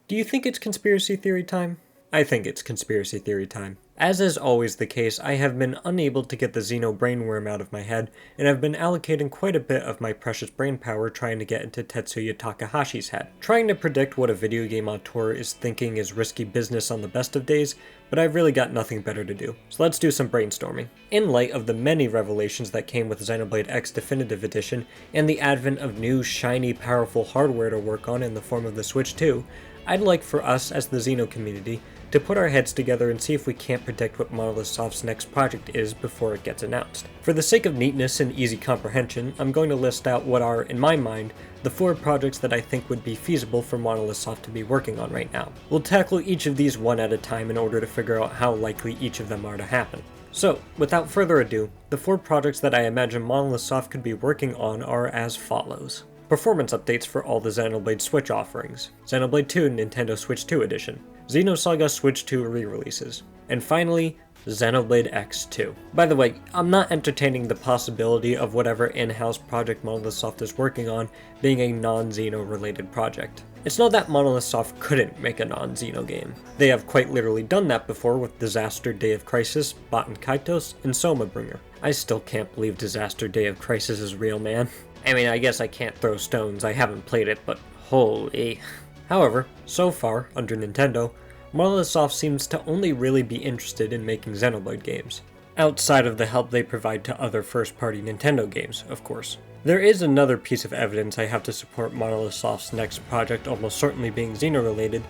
Do you think it's conspiracy theory time? I think it's conspiracy theory time. As is always the case, I have been unable to get the Xeno brainworm out of my head, and have been allocating quite a bit of my precious brain power trying to get into Tetsuya Takahashi's head. Trying to predict what a video game auteur is thinking is risky business on the best of days, but I've really got nothing better to do. So let's do some brainstorming. In light of the many revelations that came with Xenoblade X Definitive Edition, and the advent of new, shiny, powerful hardware to work on in the form of the Switch 2, I'd like for us as the Xeno community to put our heads together and see if we can't predict what Monolith Soft's next project is before it gets announced. For the sake of neatness and easy comprehension, I'm going to list out what are, in my mind, the 4 projects that I think would be feasible for Monolith Soft to be working on right now. We'll tackle each of these one at a time in order to figure out how likely each of them are to happen. So, without further ado, the 4 projects that I imagine Monolith Soft could be working on are as follows. Performance updates for all the Xenoblade Switch offerings, Xenoblade 2 Nintendo Switch 2 Edition, Xenosaga Switch 2 re-releases, and finally, Xenoblade X2. By the way, I'm not entertaining the possibility of whatever in-house project Monolith Soft is working on being a non-Xeno related project. It's not that Monolith Soft couldn't make a non-Xeno game. They have quite literally done that before with Disaster Day of Crisis, Baten Kaitos, and Soma Bringer. I still can't believe Disaster Day of Crisis is real, man. I mean, I guess I can't throw stones, I haven't played it, but holy. However, so far, under Nintendo, Monolith Soft seems to only really be interested in making Xenoblade games. Outside of the help they provide to other first-party Nintendo games, of course. There is another piece of evidence I have to support Monolith Soft's next project almost certainly being Xeno-related,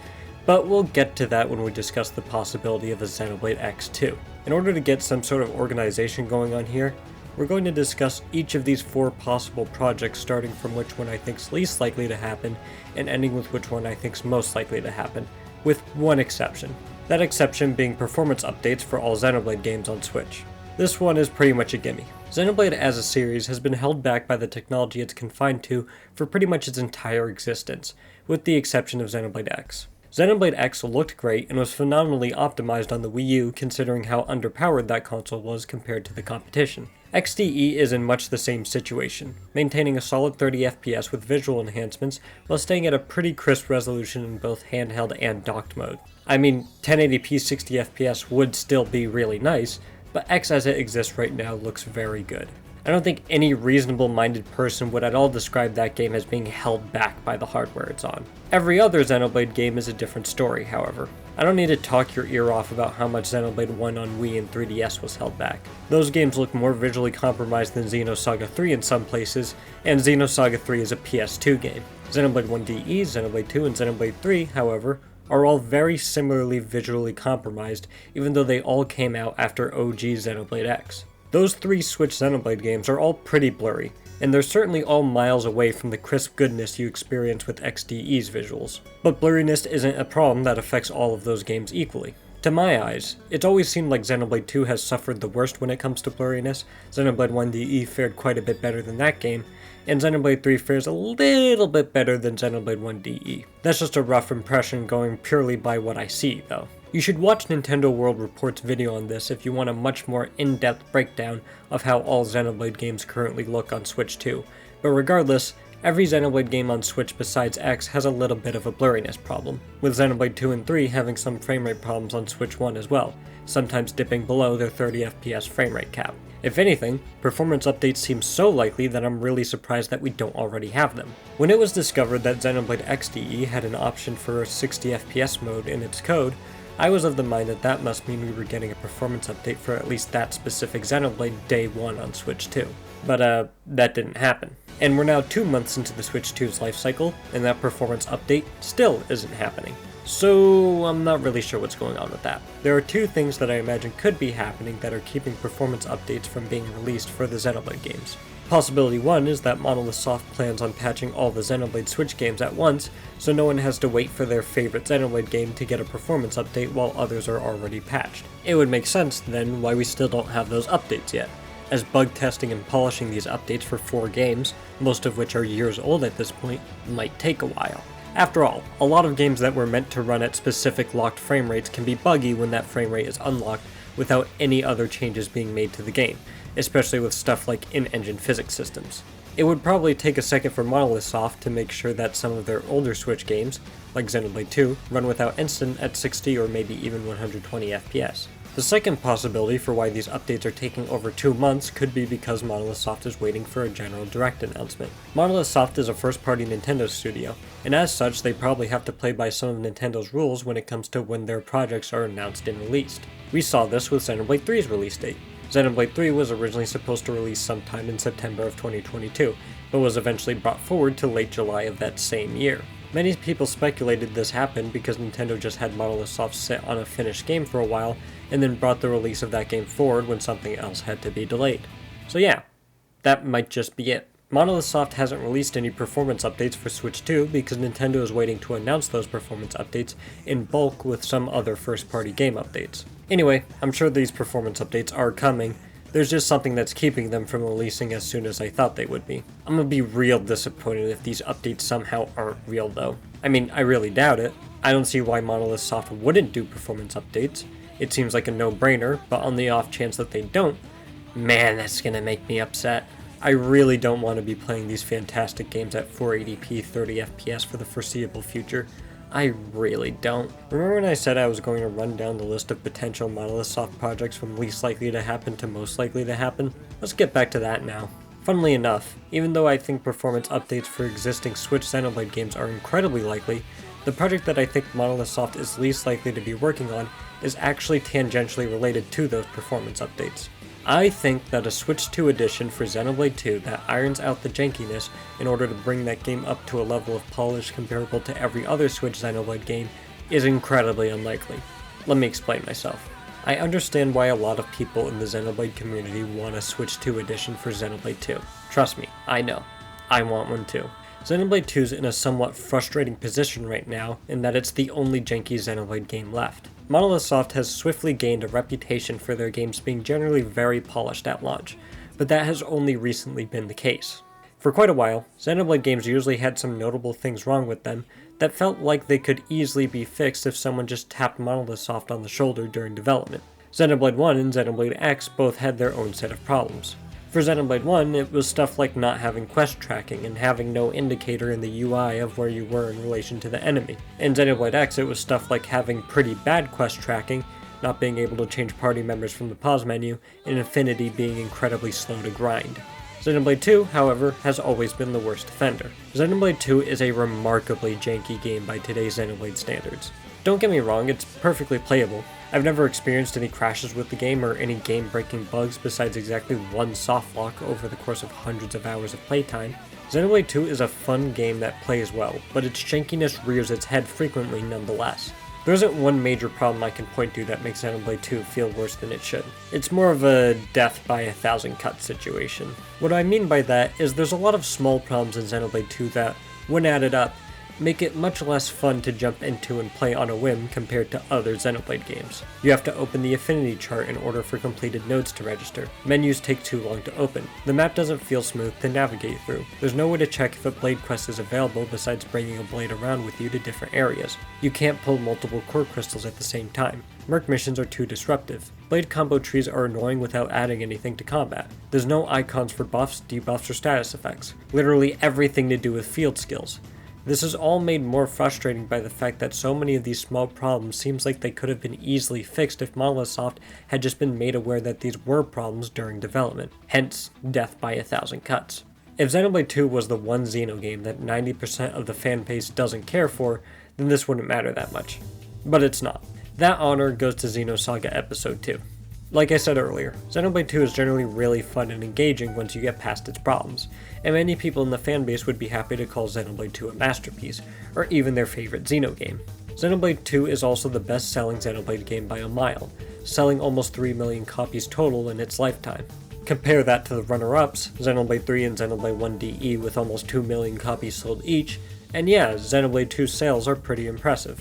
but we'll get to that when we discuss the possibility of a Xenoblade X2. In order to get some sort of organization going on here, we're going to discuss each of these 4 possible projects, starting from which one I think's least likely to happen, and ending with which one I think's most likely to happen, with one exception. That exception being performance updates for all Xenoblade games on Switch. This one is pretty much a gimme. Xenoblade as a series has been held back by the technology it's confined to for pretty much its entire existence, with the exception of Xenoblade X. Xenoblade X looked great and was phenomenally optimized on the Wii U considering how underpowered that console was compared to the competition. XDE is in much the same situation, maintaining a solid 30 FPS with visual enhancements while staying at a pretty crisp resolution in both handheld and docked mode. I mean, 1080p 60 FPS would still be really nice, but X as it exists right now looks very good. I don't think any reasonable-minded person would at all describe that game as being held back by the hardware it's on. Every other Xenoblade game is a different story, however. I don't need to talk your ear off about how much Xenoblade 1 on Wii and 3DS was held back. Those games look more visually compromised than Xenosaga 3 in some places, and Xenosaga 3 is a PS2 game. Xenoblade 1DE, Xenoblade 2, and Xenoblade 3, however, are all very similarly visually compromised, even though they all came out after OG Xenoblade X. Those 3 Switch Xenoblade games are all pretty blurry, and they're certainly all miles away from the crisp goodness you experience with XDE's visuals. But blurriness isn't a problem that affects all of those games equally. To my eyes, it's always seemed like Xenoblade 2 has suffered the worst when it comes to blurriness, Xenoblade 1DE fared quite a bit better than that game, and Xenoblade 3 fares a little bit better than Xenoblade 1DE. That's just a rough impression going purely by what I see, though. You should watch Nintendo World Report's video on this if you want a much more in-depth breakdown of how all Xenoblade games currently look on Switch 2, but regardless, every Xenoblade game on Switch besides X has a little bit of a blurriness problem, with Xenoblade 2 and 3 having some framerate problems on Switch 1 as well, sometimes dipping below their 30 FPS framerate cap. If anything, performance updates seem so likely that I'm really surprised that we don't already have them. When it was discovered that Xenoblade XDE had an option for a 60 FPS mode in its code, I was of the mind that that must mean we were getting a performance update for at least that specific Xenoblade day 1 on Switch 2. But that didn't happen. And we're now 2 months into the Switch 2's life cycle, and that performance update still isn't happening. So I'm not really sure what's going on with that. There are 2 things that I imagine could be happening that are keeping performance updates from being released for the Xenoblade games. Possibility 1 is that Monolith Soft plans on patching all the Xenoblade Switch games at once, so no one has to wait for their favorite Xenoblade game to get a performance update while others are already patched. It would make sense, then, why we still don't have those updates yet, as bug testing and polishing these updates for 4 games, most of which are years old at this point, might take a while. After all, a lot of games that were meant to run at specific locked frame rates can be buggy when that frame rate is unlocked without any other changes being made to the game, especially with stuff like in-engine physics systems. It would probably take a second for Monolith Soft to make sure that some of their older Switch games, like Xenoblade 2, run without instant at 60 or maybe even 120 FPS. The second possibility for why these updates are taking over 2 months could be because Monolith Soft is waiting for a general direct announcement. Monolith Soft is a first-party Nintendo studio, and as such they probably have to play by some of Nintendo's rules when it comes to when their projects are announced and released. We saw this with Xenoblade 3's release date. Xenoblade 3 was originally supposed to release sometime in September of 2022, but was eventually brought forward to late July of that same year. Many people speculated this happened because Nintendo just had Monolith Soft sit on a finished game for a while, and then brought the release of that game forward when something else had to be delayed. So yeah, that might just be it. Monolith Soft hasn't released any performance updates for Switch 2 because Nintendo is waiting to announce those performance updates in bulk with some other first-party game updates. Anyway, I'm sure these performance updates are coming. There's just something that's keeping them from releasing as soon as I thought they would be. I'm gonna be real disappointed if these updates somehow aren't real though. I mean, I really doubt it. I don't see why Monolith Soft wouldn't do performance updates. It seems like a no-brainer, but on the off chance that they don't, man, that's gonna make me upset. I really don't want to be playing these fantastic games at 480p 30 FPS for the foreseeable future. I really don't. Remember when I said I was going to run down the list of potential Monolith Soft projects from least likely to happen to most likely to happen? Let's get back to that now. Funnily enough, even though I think performance updates for existing Switch Xenoblade games are incredibly likely, the project that I think Monolith Soft is least likely to be working on is actually tangentially related to those performance updates. I think that a Switch 2 edition for Xenoblade 2 that irons out the jankiness in order to bring that game up to a level of polish comparable to every other Switch Xenoblade game is incredibly unlikely. Let me explain myself. I understand why a lot of people in the Xenoblade community want a Switch 2 edition for Xenoblade 2. Trust me, I know. I want one too. Xenoblade 2 is in a somewhat frustrating position right now in that it's the only janky Xenoblade game left. Monolith Soft has swiftly gained a reputation for their games being generally very polished at launch, but that has only recently been the case. For quite a while, Xenoblade games usually had some notable things wrong with them that felt like they could easily be fixed if someone just tapped Monolith Soft on the shoulder during development. Xenoblade 1 and Xenoblade X both had their own set of problems. For Xenoblade 1, it was stuff like not having quest tracking and having no indicator in the UI of where you were in relation to the enemy. In Xenoblade X, it was stuff like having pretty bad quest tracking, not being able to change party members from the pause menu, and Infinity being incredibly slow to grind. Xenoblade 2, however, has always been the worst offender. Xenoblade 2 is a remarkably janky game by today's Xenoblade standards. Don't get me wrong, it's perfectly playable. I've never experienced any crashes with the game or any game-breaking bugs besides exactly one soft lock over the course of hundreds of hours of playtime. Xenoblade 2 is a fun game that plays well, but its jankiness rears its head frequently nonetheless. There isn't one major problem I can point to that makes Xenoblade 2 feel worse than it should. It's more of a death by 1,000 cuts situation. What I mean by that is there's a lot of small problems in Xenoblade 2 that, when added up, make it much less fun to jump into and play on a whim compared to other Xenoblade games. You have to open the affinity chart in order for completed nodes to register. Menus take too long to open. The map doesn't feel smooth to navigate through. There's no way to check if a blade quest is available besides bringing a blade around with you to different areas. You can't pull multiple core crystals at the same time. Merc missions are too disruptive. Blade combo trees are annoying without adding anything to combat. There's no icons for buffs, debuffs, or status effects. Literally everything to do with field skills. This is all made more frustrating by the fact that so many of these small problems seems like they could have been easily fixed if Monolith Soft had just been made aware that these were problems during development, hence death by 1,000 cuts. If Xenoblade 2 was the one Xeno game that 90% of the fan base doesn't care for, then this wouldn't matter that much. But it's not. That honor goes to Xenosaga Episode 2. Like I said earlier, Xenoblade 2 is generally really fun and engaging once you get past its problems, and many people in the fanbase would be happy to call Xenoblade 2 a masterpiece, or even their favorite Xeno game. Xenoblade 2 is also the best-selling Xenoblade game by a mile, selling almost 3 million copies total in its lifetime. Compare that to the runner-ups, Xenoblade 3 and Xenoblade 1 DE with almost 2 million copies sold each, and yeah, Xenoblade 2's sales are pretty impressive.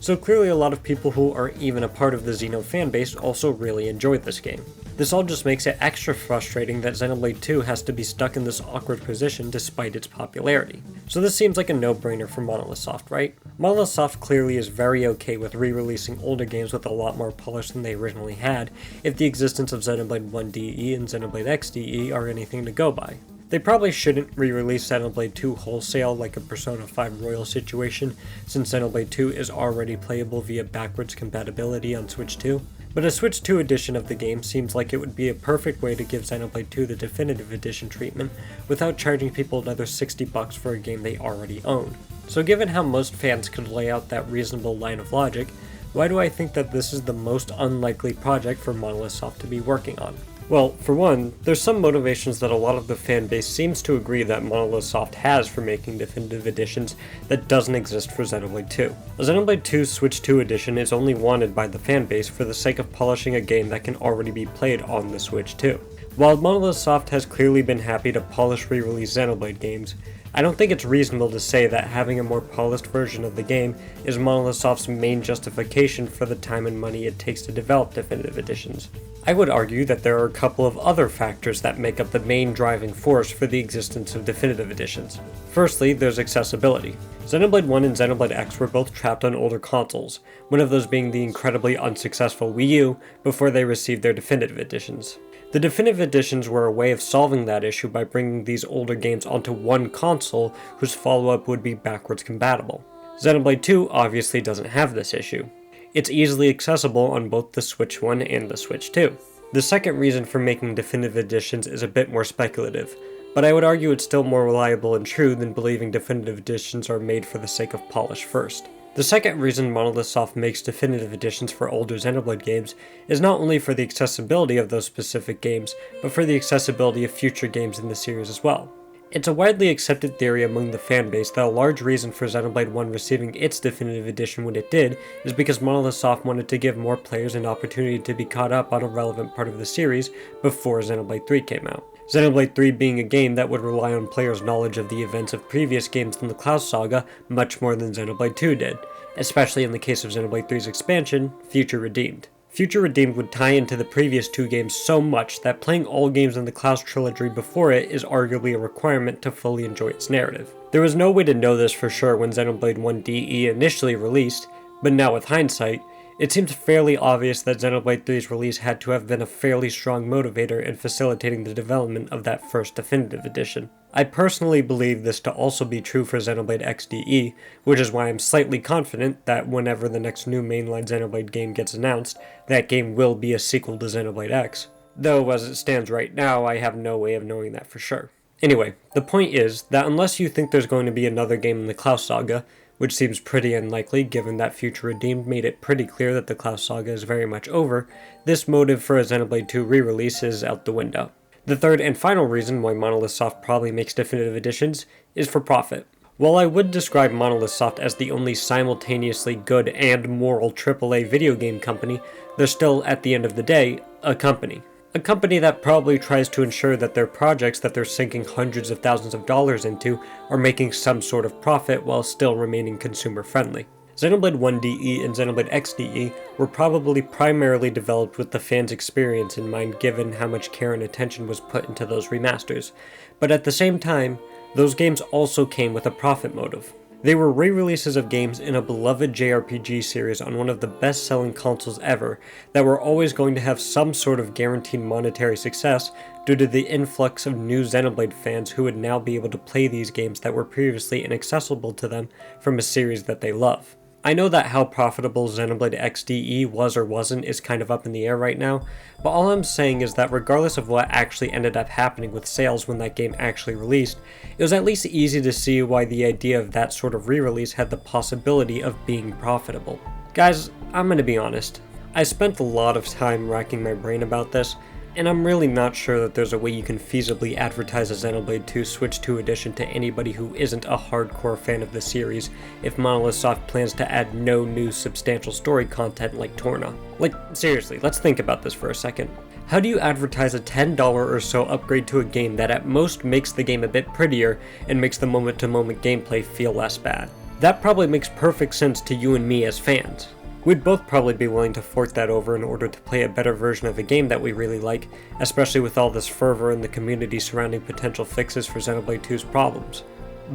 So clearly a lot of people who aren't even a part of the Xeno fanbase also really enjoyed this game. This all just makes it extra frustrating that Xenoblade 2 has to be stuck in this awkward position despite its popularity. So this seems like a no-brainer for Monolith Soft, right? Monolith Soft clearly is very okay with re-releasing older games with a lot more polish than they originally had, if the existence of Xenoblade 1 DE and Xenoblade X DE are anything to go by. They probably shouldn't re-release Xenoblade 2 wholesale like a Persona 5 Royal situation, since Xenoblade 2 is already playable via backwards compatibility on Switch 2. But a Switch 2 edition of the game seems like it would be a perfect way to give Xenoblade 2 the definitive edition treatment without charging people another $60 for a game they already own. So given how most fans could lay out that reasonable line of logic, why do I think that this is the most unlikely project for Monolith Soft to be working on? Well, for one, there's some motivations that a lot of the fanbase seems to agree that Monolith Soft has for making definitive editions that doesn't exist for Xenoblade 2. A Xenoblade 2 Switch 2 edition is only wanted by the fanbase for the sake of polishing a game that can already be played on the Switch 2. While Monolith Soft has clearly been happy to polish re-release Xenoblade games, I don't think it's reasonable to say that having a more polished version of the game is Monolith Soft's main justification for the time and money it takes to develop definitive editions. I would argue that there are a couple of other factors that make up the main driving force for the existence of definitive editions. Firstly, there's accessibility. Xenoblade 1 and Xenoblade X were both trapped on older consoles, one of those being the incredibly unsuccessful Wii U before they received their definitive editions. The definitive editions were a way of solving that issue by bringing these older games onto one console whose follow-up would be backwards compatible. Xenoblade 2 obviously doesn't have this issue. It's easily accessible on both the Switch 1 and the Switch 2. The second reason for making definitive editions is a bit more speculative, but I would argue it's still more reliable and true than believing definitive editions are made for the sake of polish first. The second reason Monolith Soft makes definitive editions for older Xenoblade games is not only for the accessibility of those specific games, but for the accessibility of future games in the series as well. It's a widely accepted theory among the fanbase that a large reason for Xenoblade 1 receiving its definitive edition when it did is because Monolith Soft wanted to give more players an opportunity to be caught up on a relevant part of the series before Xenoblade 3 came out. Xenoblade 3 being a game that would rely on players' knowledge of the events of previous games in the Xenosaga much more than Xenoblade 2 did, especially in the case of Xenoblade 3's expansion, Future Redeemed. Future Redeemed would tie into the previous two games so much that playing all games in the Klaus trilogy before it is arguably a requirement to fully enjoy its narrative. There was no way to know this for sure when Xenoblade 1 DE initially released, but now with hindsight, it seems fairly obvious that Xenoblade 3's release had to have been a fairly strong motivator in facilitating the development of that first definitive edition. I personally believe this to also be true for Xenoblade X DE, which is why I'm slightly confident that whenever the next new mainline Xenoblade game gets announced, that game will be a sequel to Xenoblade X. Though as it stands right now, I have no way of knowing that for sure. Anyway, the point is that unless you think there's going to be another game in the Xenosaga, which seems pretty unlikely given that Future Redeemed made it pretty clear that the Xenosaga is very much over, this motive for a Xenoblade 2 re-release is out the window. The third and final reason why Monolith Soft probably makes definitive editions is for profit. While I would describe Monolith Soft as the only simultaneously good and moral AAA video game company, they're still, at the end of the day, a company. A company that probably tries to ensure that their projects that they're sinking hundreds of thousands of dollars into are making some sort of profit while still remaining consumer friendly. Xenoblade 1 DE and Xenoblade X DE were probably primarily developed with the fans' experience in mind given how much care and attention was put into those remasters, but at the same time, those games also came with a profit motive. They were re-releases of games in a beloved JRPG series on one of the best-selling consoles ever that were always going to have some sort of guaranteed monetary success due to the influx of new Xenoblade fans who would now be able to play these games that were previously inaccessible to them from a series that they love. I know that how profitable Xenoblade X DE was or wasn't is kind of up in the air right now, but all I'm saying is that regardless of what actually ended up happening with sales when that game actually released, it was at least easy to see why the idea of that sort of re-release had the possibility of being profitable. Guys, I'm gonna be honest, I spent a lot of time racking my brain about this, and I'm really not sure that there's a way you can feasibly advertise a Xenoblade 2 Switch 2 edition to anybody who isn't a hardcore fan of the series if Monolith Soft plans to add no new substantial story content like Torna. Like, seriously, let's think about this for a second. How do you advertise a $10 or so upgrade to a game that at most makes the game a bit prettier and makes the moment-to-moment gameplay feel less bad? That probably makes perfect sense to you and me as fans. We'd both probably be willing to fork that over in order to play a better version of a game that we really like, especially with all this fervor in the community surrounding potential fixes for Xenoblade 2's problems.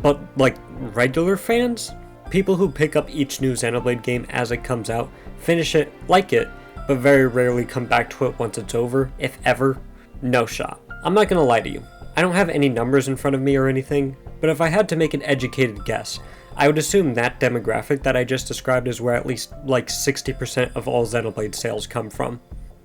But, like, regular fans? People who pick up each new Xenoblade game as it comes out, finish it, like it, but very rarely come back to it once it's over, if ever? No shot. I'm not gonna lie to you. I don't have any numbers in front of me or anything, but if I had to make an educated guess, I would assume that demographic that I just described is where at least like 60% of all Xenoblade sales come from.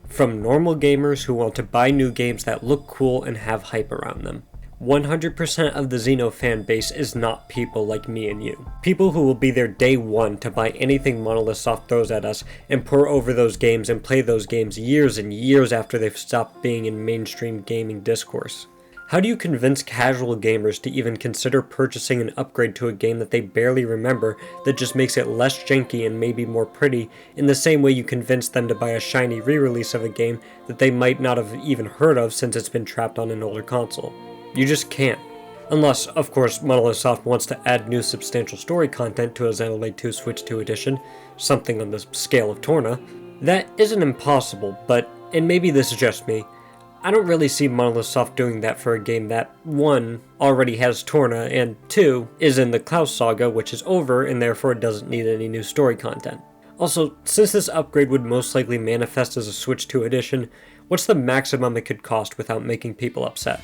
From normal gamers who want to buy new games that look cool and have hype around them. 100% of the Xeno fan base is not people like me and you. People who will be there day one to buy anything Monolith Soft throws at us and pour over those games and play those games years and years after they've stopped being in mainstream gaming discourse. How do you convince casual gamers to even consider purchasing an upgrade to a game that they barely remember that just makes it less janky and maybe more pretty, in the same way you convince them to buy a shiny re-release of a game that they might not have even heard of since it's been trapped on an older console? You just can't. Unless, of course, Monolith Soft wants to add new substantial story content to a Xenoblade 2 Switch 2 edition, something on the scale of Torna. That isn't impossible, but, and maybe this is just me, I don't really see Monolith Soft doing that for a game that, 1, already has Torna, and 2, is in the Xenosaga, which is over, and therefore doesn't need any new story content. Also, since this upgrade would most likely manifest as a Switch 2 edition, what's the maximum it could cost without making people upset?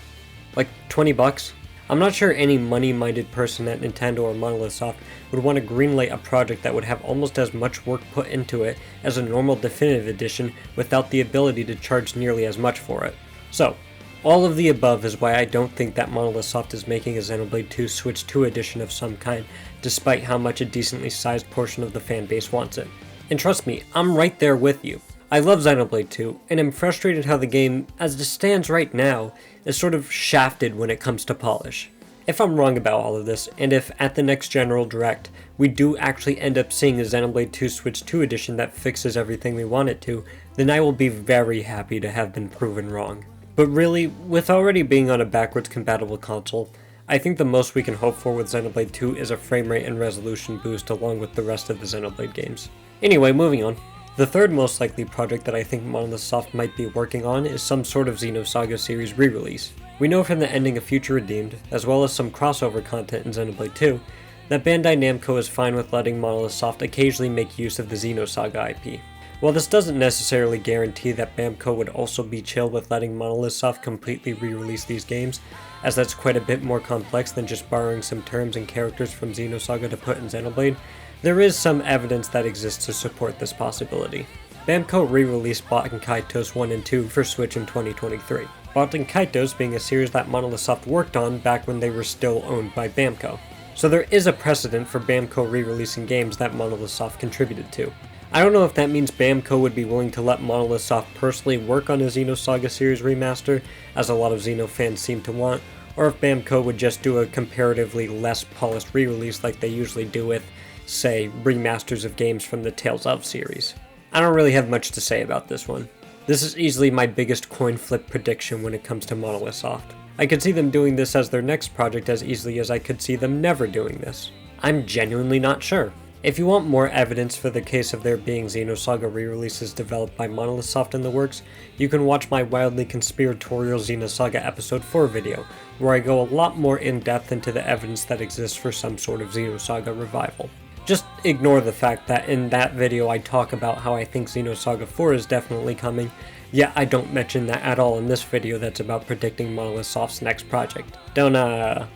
Like $20? I'm not sure any money-minded person at Nintendo or Monolith Soft would want to greenlight a project that would have almost as much work put into it as a normal definitive edition without the ability to charge nearly as much for it. So, all of the above is why I don't think that Monolith Soft is making a Xenoblade 2 Switch 2 edition of some kind, despite how much a decently sized portion of the fanbase wants it. And trust me, I'm right there with you. I love Xenoblade 2, and am frustrated how the game, as it stands right now, is sort of shafted when it comes to polish. If I'm wrong about all of this, and if at the next General Direct, we do actually end up seeing a Xenoblade 2 Switch 2 edition that fixes everything we want it to, then I will be very happy to have been proven wrong. But really, with already being on a backwards compatible console, I think the most we can hope for with Xenoblade 2 is a frame rate and resolution boost along with the rest of the Xenoblade games. Anyway, moving on. The third most likely project that I think Monolith Soft might be working on is some sort of Xenosaga series re-release. We know from the ending of Future Redeemed, as well as some crossover content in Xenoblade 2, that Bandai Namco is fine with letting Monolith Soft occasionally make use of the Xenosaga IP. While this doesn't necessarily guarantee that Namco would also be chill with letting Monolith Soft completely re-release these games, as that's quite a bit more complex than just borrowing some terms and characters from Xenosaga to put in Xenoblade, there is some evidence that exists to support this possibility. Namco re-released Baten Kaitos 1 and 2 for Switch in 2023. Baten Kaitos being a series that Monolith Soft worked on back when they were still owned by Namco. So there is a precedent for Namco re-releasing games that Monolith Soft contributed to. I don't know if that means Namco would be willing to let Monolith Soft personally work on a Xenosaga series remaster, as a lot of Xeno fans seem to want, or if Namco would just do a comparatively less polished re-release like they usually do with, say, remasters of games from the Tales of series. I don't really have much to say about this one. This is easily my biggest coin flip prediction when it comes to Monolith Soft. I could see them doing this as their next project as easily as I could see them never doing this. I'm genuinely not sure. If you want more evidence for the case of there being Xenosaga re-releases developed by Monolith Soft in the works, you can watch my wildly conspiratorial Xenosaga episode 4 video, where I go a lot more in depth into the evidence that exists for some sort of Xenosaga revival. Just ignore the fact that in that video I talk about how I think Xenosaga 4 is definitely coming, yet I don't mention that at all in this video that's about predicting Monolith Soft's next project. Don't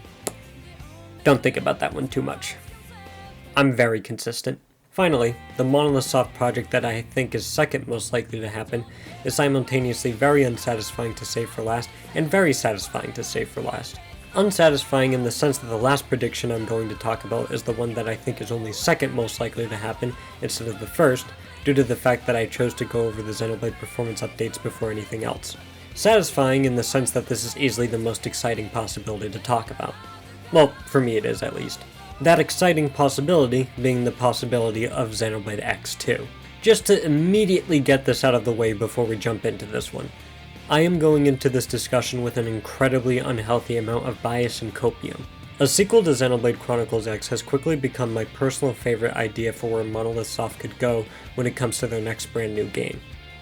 think about that one too much. I'm very consistent. Finally, the Monolith Soft project that I think is second most likely to happen is simultaneously very unsatisfying to save for last and very satisfying to save for last. Unsatisfying in the sense that the last prediction I'm going to talk about is the one that I think is only second most likely to happen instead of the first, due to the fact that I chose to go over the Xenoblade performance updates before anything else. Satisfying in the sense that this is easily the most exciting possibility to talk about. Well, for me it is at least. That exciting possibility being the possibility of Xenoblade X2. Just to immediately get this out of the way before we jump into this one. I am going into this discussion with an incredibly unhealthy amount of bias and copium. A sequel to Xenoblade Chronicles X has quickly become my personal favorite idea for where Monolith Soft could go when it comes to their next brand new game.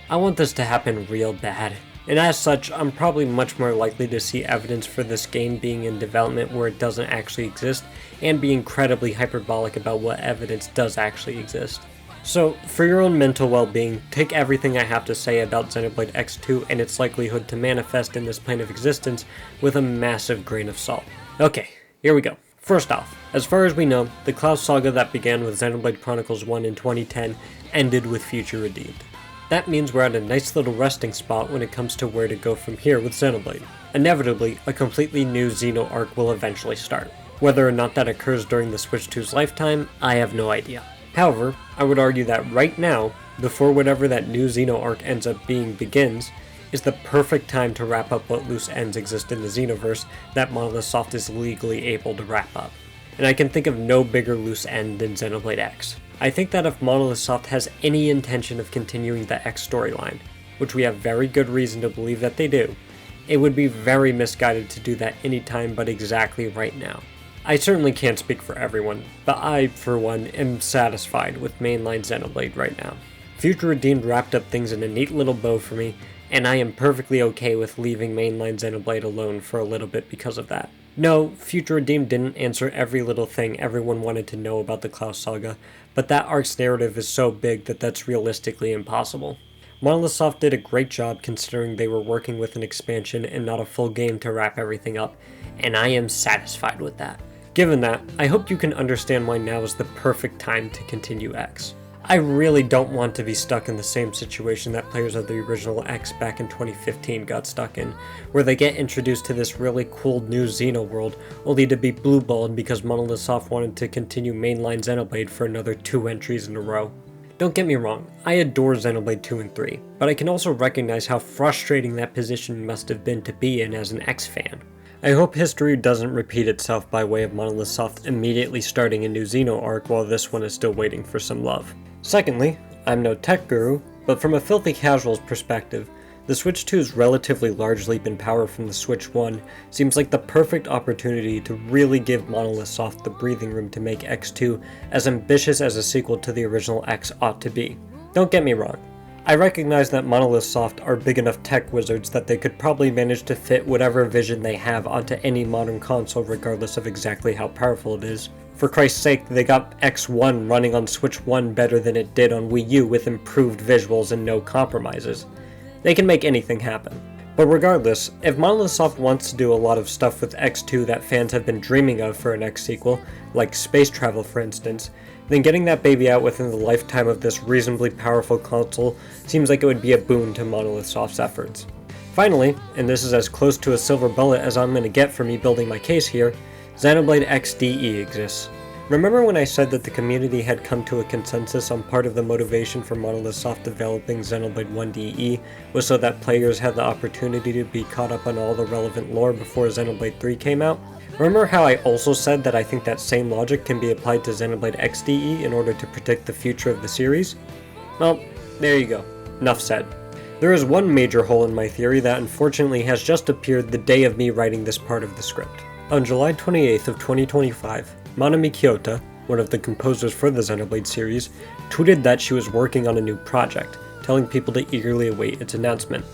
I want this to happen real bad, and as such, I'm probably much more likely to see evidence for this game being in development where it doesn't actually exist, and be incredibly hyperbolic about what evidence does actually exist. So, for your own mental well-being, take everything I have to say about Xenoblade X2 and its likelihood to manifest in this plane of existence with a massive grain of salt. Okay, here we go. First off, as far as we know, the Cloud Saga that began with Xenoblade Chronicles 1 in 2010 ended with Future Redeemed. That means we're at a nice little resting spot when it comes to where to go from here with Xenoblade. Inevitably, a completely new Xeno arc will eventually start. Whether or not that occurs during the Switch 2's lifetime, I have no idea. However, I would argue that right now, before whatever that new Xeno arc ends up being begins, is the perfect time to wrap up what loose ends exist in the Xenoverse that Monolith Soft is legally able to wrap up. And I can think of no bigger loose end than Xenoblade X. I think that if Monolith Soft has any intention of continuing the X storyline, which we have very good reason to believe that they do, it would be very misguided to do that anytime but exactly right now. I certainly can't speak for everyone, but I, for one, am satisfied with mainline Xenoblade right now. Future Redeemed wrapped up things in a neat little bow for me, and I am perfectly okay with leaving mainline Xenoblade alone for a little bit because of that. No, Future Redeemed didn't answer every little thing everyone wanted to know about the Cloud Saga, but that arc's narrative is so big that that's realistically impossible. Monolith Soft did a great job considering they were working with an expansion and not a full game to wrap everything up, and I am satisfied with that. Given that, I hope you can understand why now is the perfect time to continue X. I really don't want to be stuck in the same situation that players of the original X back in 2015 got stuck in, where they get introduced to this really cool new Xeno world, only to be blueballed because Monolith Soft wanted to continue mainline Xenoblade for another 2 entries in a row. Don't get me wrong, I adore Xenoblade 2 and 3, but I can also recognize how frustrating that position must have been to be in as an X fan. I hope history doesn't repeat itself by way of Monolith Soft immediately starting a new Xeno arc while this one is still waiting for some love. Secondly, I'm no tech guru, but from a filthy casual's perspective, the Switch 2's relatively large leap in power from the Switch 1 seems like the perfect opportunity to really give Monolith Soft the breathing room to make X2 as ambitious as a sequel to the original X ought to be. Don't get me wrong, I recognize that Monolith Soft are big enough tech wizards that they could probably manage to fit whatever vision they have onto any modern console regardless of exactly how powerful it is. For Christ's sake, they got X1 running on Switch 1 better than it did on Wii U with improved visuals and no compromises. They can make anything happen. But regardless, if Monolith Soft wants to do a lot of stuff with X2 that fans have been dreaming of for an X sequel, like space travel for instance, then getting that baby out within the lifetime of this reasonably powerful console seems like it would be a boon to Monolith Soft's efforts. Finally, and this is as close to a silver bullet as I'm going to get for me building my case here, Xenoblade XDE exists. Remember when I said that the community had come to a consensus on part of the motivation for Monolith Soft developing Xenoblade 1DE was so that players had the opportunity to be caught up on all the relevant lore before Xenoblade 3 came out? Remember how I also said that I think that same logic can be applied to Xenoblade XDE in order to predict the future of the series? Well, there you go. Enough said. There is one major hole in my theory that unfortunately has just appeared the day of me writing this part of the script. On July 28th of 2025, Manami Kyoto, one of the composers for the Xenoblade series, tweeted that she was working on a new project, telling people to eagerly await its announcement.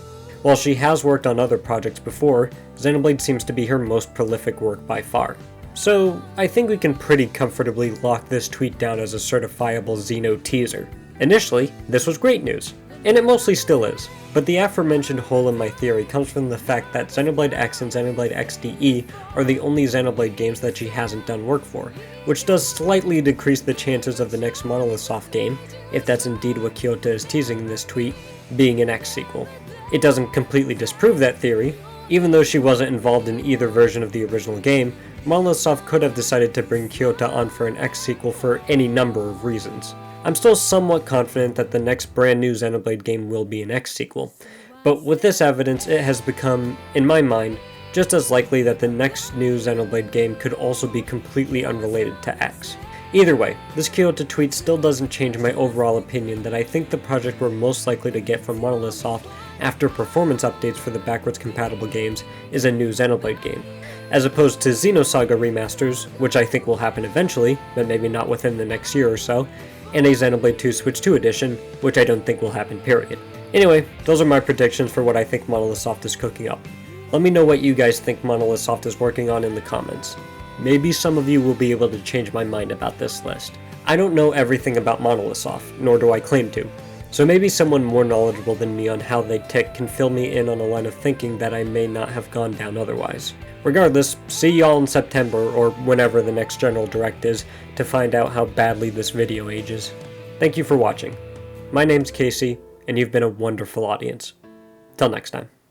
While she has worked on other projects before, Xenoblade seems to be her most prolific work by far. So, I think we can pretty comfortably lock this tweet down as a certifiable Xeno teaser. Initially, this was great news, and it mostly still is, but the aforementioned hole in my theory comes from the fact that Xenoblade X and Xenoblade XDE are the only Xenoblade games that she hasn't done work for, which does slightly decrease the chances of the next Monolith Soft game, if that's indeed what Kyoto is teasing in this tweet, being an X sequel. It doesn't completely disprove that theory. Even though she wasn't involved in either version of the original game, Monolith Soft could have decided to bring Kyoto on for an X sequel for any number of reasons. I'm still somewhat confident that the next brand new Xenoblade game will be an X sequel, but with this evidence it has become, in my mind, just as likely that the next new Xenoblade game could also be completely unrelated to X. Either way, this Kyoto tweet still doesn't change my overall opinion that I think the project we're most likely to get from Monolith Soft after performance updates for the backwards compatible games is a new Xenoblade game, as opposed to Xenosaga remasters, which I think will happen eventually, but maybe not within the next year or so, and a Xenoblade 2 Switch 2 edition, which I don't think will happen period. Anyway, those are my predictions for what I think Monolith Soft is cooking up. Let me know what you guys think Monolith Soft is working on in the comments. Maybe some of you will be able to change my mind about this list. I don't know everything about Monolith Soft, nor do I claim to, so maybe someone more knowledgeable than me on how they tick can fill me in on a line of thinking that I may not have gone down otherwise. Regardless, see y'all in September, or whenever the next General Direct is, to find out how badly this video ages. Thank you for watching. My name's Casey, and you've been a wonderful audience. Till next time.